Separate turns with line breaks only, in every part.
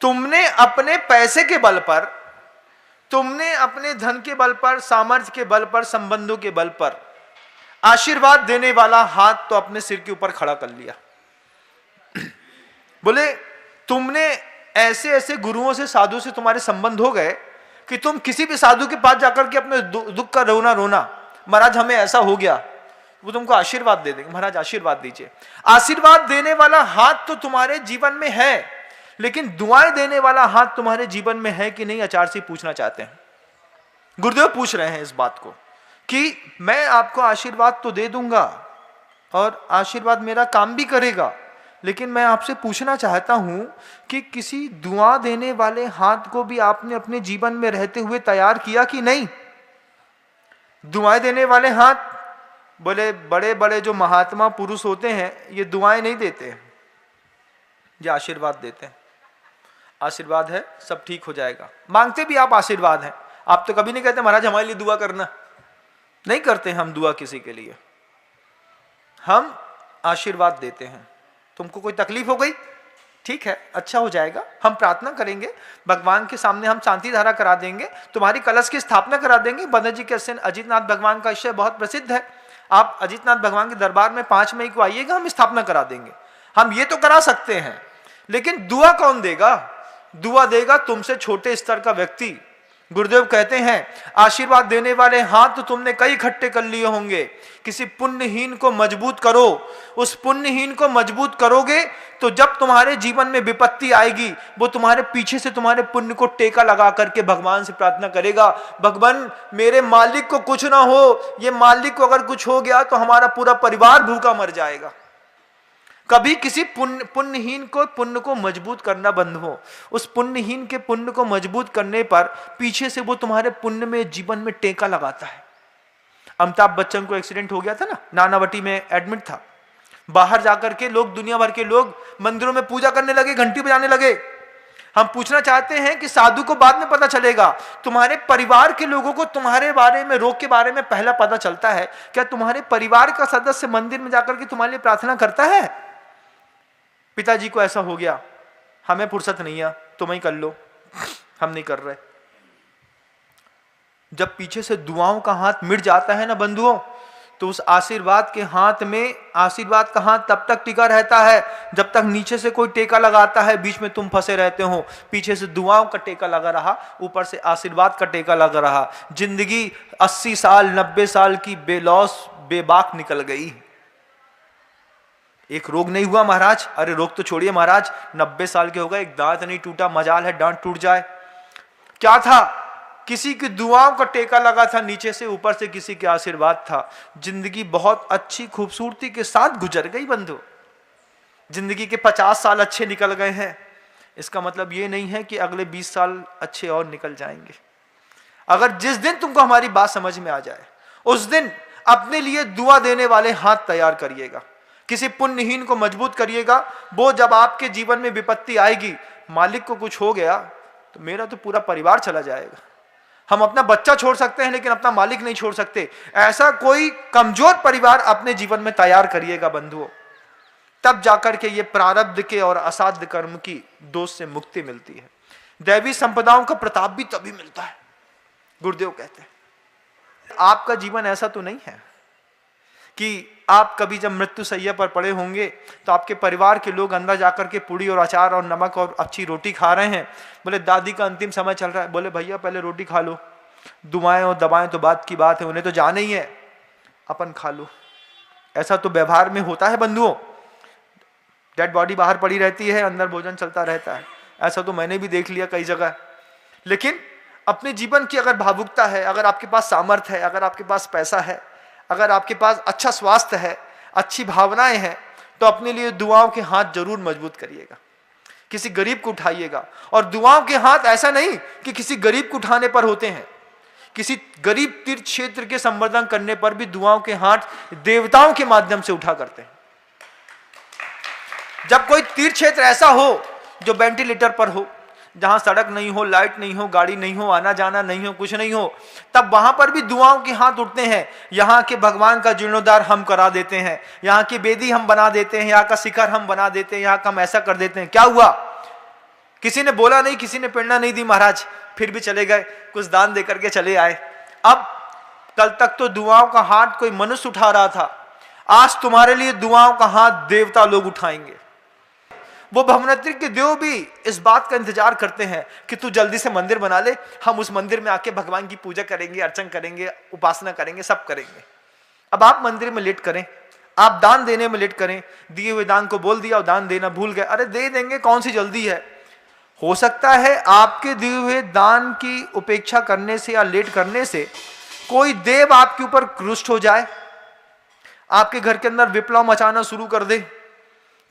तुमने अपने पैसे के बल पर, तुमने अपने धन के बल पर, सामर्थ्य के बल पर, संबंधों के बल पर आशीर्वाद देने वाला हाथ तो अपने सिर के ऊपर खड़ा कर लिया। बोले तुमने ऐसे ऐसे गुरुओं से, साधु से तुम्हारे संबंध हो गए कि तुम किसी भी साधु के पास जाकर के अपने दुख का रोना रोना, महाराज हमें ऐसा हो गया, वो तुमको आशीर्वाद दे देंगे। महाराज आशीर्वाद दीजिए। आशीर्वाद देने वाला हाथ तो तुम्हारे जीवन में है, लेकिन दुआएं देने वाला हाथ तुम्हारे जीवन में है कि नहीं, आचार्य से पूछना चाहते हैं। गुरुदेव पूछ रहे हैं इस बात को कि मैं आपको आशीर्वाद तो दे दूंगा और आशीर्वाद मेरा काम भी करेगा, लेकिन मैं आपसे पूछना चाहता हूं कि किसी दुआ देने वाले हाथ को भी आपने अपने जीवन में रहते हुए तैयार किया कि नहीं। दुआएं देने वाले हाथ, बोले बड़े बड़े जो महात्मा पुरुष होते हैं ये दुआएं नहीं देते, ये आशीर्वाद देते हैं। आशीर्वाद है, सब ठीक हो जाएगा। मांगते भी आप आशीर्वाद हैं, आप तो कभी नहीं कहते महाराज हमारे लिए दुआ करना, नहीं करते हम दुआ किसी के लिए, हम आशीर्वाद देते हैं। तुमको कोई तकलीफ हो गई, ठीक है, अच्छा हो जाएगा, हम प्रार्थना करेंगे, भगवान के सामने हम शांति धारा करा देंगे, तुम्हारी कलश की स्थापना करा देंगे। बंदर जी के अजितनाथ भगवान का विषय बहुत प्रसिद्ध है, आप अजितनाथ भगवान के दरबार में 5 मई को आइएगा, हम स्थापना करा देंगे। हम ये तो करा सकते हैं, लेकिन दुआ कौन देगा? दुआ देगा तुमसे छोटे स्तर का व्यक्ति। गुरुदेव कहते हैं आशीर्वाद देने वाले हाथ तो तुमने कई इकट्ठे कर लिए होंगे, किसी पुण्यहीन को मजबूत करो। उस पुण्यहीन को मजबूत करोगे तो जब तुम्हारे जीवन में विपत्ति आएगी, वो तुम्हारे पीछे से तुम्हारे पुण्य को टेका लगा करके भगवान से प्रार्थना करेगा, भगवान मेरे मालिक को कुछ ना हो, ये मालिक को अगर कुछ हो गया तो हमारा पूरा परिवार भूखा मर जाएगा। कभी किसी पुण्यहीन को पुण्य को मजबूत करना बंद हो। उस पुण्यहीन के पुण्य को मजबूत करने पर पीछे से वो तुम्हारे पुण्य में, जीवन में टेका लगाता है। अमिताभ बच्चन को एक्सीडेंट हो गया था ना, नानावटी में एडमिट था। बाहर जाकर के लोग, दुनिया भर के लोग मंदिरों में पूजा करने लगे, घंटी बजाने लगे। हम पूछना चाहते हैं कि साधु को बाद में पता चलेगा, तुम्हारे परिवार के लोगों को तुम्हारे बारे में, रोग के बारे में पहला पता चलता है। क्या तुम्हारे परिवार का सदस्य मंदिर में जाकर के तुम्हारे लिए प्रार्थना करता है? पिताजी को ऐसा हो गया, हमें फुर्सत नहीं है, तुम ही कर लो, हम नहीं कर रहे। जब पीछे से दुआओं का हाथ मिट जाता है ना बंधुओं, तो उस आशीर्वाद के हाथ में, आशीर्वाद का हाथ तब तक टिका रहता है जब तक नीचे से कोई टेका लगाता है, बीच में तुम फंसे रहते हो। पीछे से दुआओं का टेका लगा रहा, ऊपर से आशीर्वाद का टेका लगा रहा। जिंदगी 80 साल 90 साल की बेलौस बेबाक निकल गई। एक रोग नहीं हुआ महाराज, अरे रोग तो छोड़िए महाराज, 90 साल के हो गए, एक दांत नहीं टूटा, मजाल है दांत टूट जाए। क्या था? किसी की दुआओं का टेका लगा था नीचे से, ऊपर से किसी के आशीर्वाद था। जिंदगी बहुत अच्छी खूबसूरती के साथ गुजर गई बंधु। जिंदगी के 50 साल अच्छे निकल गए हैं, इसका मतलब ये नहीं है कि अगले 20 साल अच्छे और निकल जाएंगे। अगर जिस दिन तुमको हमारी बात समझ में आ जाए, उस दिन अपने लिए दुआ देने वाले हाथ तैयार करिएगा, किसी पुण्यहीन को मजबूत करिएगा। वो जब आपके जीवन में विपत्ति आएगी, मालिक को कुछ हो गया तो मेरा तो पूरा परिवार चला जाएगा। हम अपना बच्चा छोड़ सकते हैं लेकिन अपना मालिक नहीं छोड़ सकते। ऐसा कोई कमजोर परिवार अपने जीवन में तैयार करिएगा बंधुओं, तब जाकर के ये प्रारब्ध के और असाध्य कर्म की दोष से मुक्ति मिलती है। दैवी संपदाओं का प्रताप भी तभी मिलता है। गुरुदेव कहते हैं आपका जीवन ऐसा तो नहीं है कि आप कभी जब मृत्यु सैया पर पड़े होंगे तो आपके परिवार के लोग अंदर जाकर के पूड़ी और अचार और नमक और अच्छी रोटी खा रहे हैं। बोले दादी का अंतिम समय चल रहा है, बोले भैया पहले रोटी खा लो, दुआएं और दवाएं तो बात की बात है, उन्हें तो जाना ही है, अपन खा लो। ऐसा तो व्यवहार में होता है बंधुओं। डेड बॉडी बाहर पड़ी रहती है, अंदर भोजन चलता रहता है। ऐसा तो मैंने भी देख लिया कई जगह। लेकिन अपने जीवन की अगर भावुकता है, अगर आपके पास सामर्थ्य है, अगर आपके पास पैसा है, अगर आपके पास अच्छा स्वास्थ्य है, अच्छी भावनाएं हैं, तो अपने लिए दुआओं के हाथ जरूर मजबूत करिएगा। किसी गरीब को उठाइएगा। और दुआओं के हाथ ऐसा नहीं कि किसी गरीब को उठाने पर होते हैं, किसी गरीब तीर्थ क्षेत्र के संवर्धन करने पर भी दुआओं के हाथ देवताओं के माध्यम से उठा करते हैं। जब कोई तीर्थ क्षेत्र ऐसा हो जो वेंटिलेटर पर हो, जहां सड़क नहीं हो, लाइट नहीं हो, गाड़ी नहीं हो, आना जाना नहीं हो, कुछ नहीं हो, तब वहां पर भी दुआओं के हाथ उठते हैं। यहाँ के भगवान का जीर्णोद्धार हम करा देते हैं, यहाँ की वेदी हम बना देते हैं, यहाँ का शिखर हम बना देते हैं, यहाँ का हम ऐसा कर देते हैं। क्या हुआ? किसी ने बोला नहीं, किसी ने प्रेरणा नहीं दी महाराज, फिर भी चले गए, कुछ दान दे करके चले आए। अब कल तक तो दुआओं का हाथ कोई मनुष्य उठा रहा था, आज तुम्हारे लिए दुआओं का हाथ देवता लोग उठाएंगे। वो भवनत्री के देव भी इस बात का इंतजार करते हैं कि तू जल्दी से मंदिर बना ले, हम उस मंदिर में आके भगवान की पूजा करेंगे, अर्चन करेंगे, उपासना करेंगे, सब करेंगे। अब आप मंदिर में लेट करें, आप दान देने में लेट करें, दिए हुए दान को बोल दिया और दान देना भूल गए, अरे दे देंगे, कौन सी जल्दी है। हो सकता है आपके दिए हुए दान की उपेक्षा करने से या लेट करने से कोई देव आपके ऊपर रुष्ट हो जाए, आपके घर के अंदर विप्लव मचाना शुरू कर दे।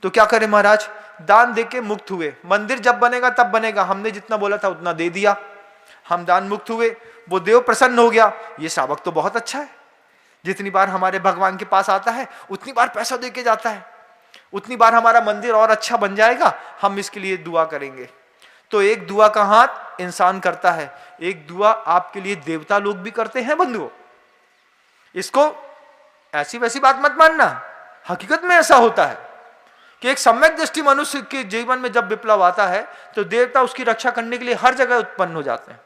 तो क्या करें महाराज, दान देके मुक्त हुए, मंदिर जब बनेगा तब बनेगा, हमने जितना बोला था उतना दे दिया, हम दान मुक्त हुए, वो देव प्रसन्न हो गया, ये सावक तो बहुत अच्छा है, जितनी बार हमारे भगवान के पास आता है उतनी बार पैसा देके जाता है, उतनी बार हमारा मंदिर और अच्छा बन जाएगा, हम इसके लिए दुआ करेंगे। तो एक दुआ का हाथ इंसान करता है, एक दुआ आपके लिए देवता लोग भी करते हैं बंधुओं। इसको ऐसी वैसी बात मत मानना, हकीकत में ऐसा होता है कि एक सम्यक दृष्टि मनुष्य के जीवन में जब विप्लव आता है तो देवता उसकी रक्षा करने के लिए हर जगह उत्पन्न हो जाते हैं।